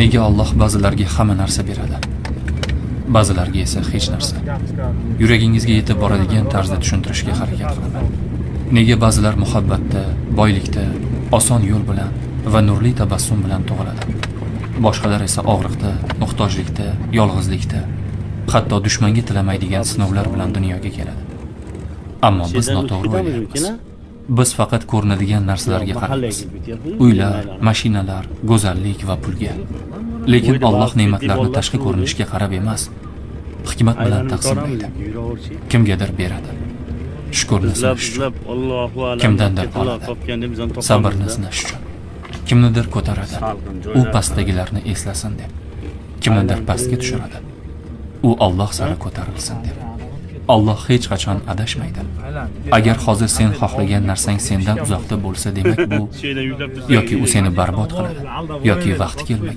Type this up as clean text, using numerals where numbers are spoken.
Nega Alloh ba'zilarga hamma narsa beradi, ba'zilarga esa hech narsa? Yuragingizga yetib boradigan tarzda tushuntirishga harakat qilaman. Nega ba'zilar muhabbatda, boylikda, oson yo'l bilan va nurli tabassum bilan tug'iladi? Boshqalar esa og'riqda, muhtojlikda, yolg'izlikda, hatto dushmanga tilamaydigan sinovlar bilan dunyoga keladi. Ammo biz noto'g'ri o'ylaymiz. Biz faqat ko'rinadigan narsalarga qaraymiz. Uylar, mashinalar, go'zallik va pulga. Lekin Alloh ne'matlarni tashqi ko'rinishga qarab emas, hikmat bilan taqsimlaydi. Kimgadir beradi. Shukrni sinash uchun, kimdandir oladi. Sabrni sinash uchun. Kimnidir ko'taradi, u pastdagilarni eslasin deb. Kimnidir pastga tushiradi, u Alloh sari ko'tarilsin deb. Alloh hech qachon adashmaydi. Agar hozir sen xohlagan narsang sendan uzoqda bo'lsa, demak bu yoki u seni barbod qiladi, yoki vaqti kelmagan.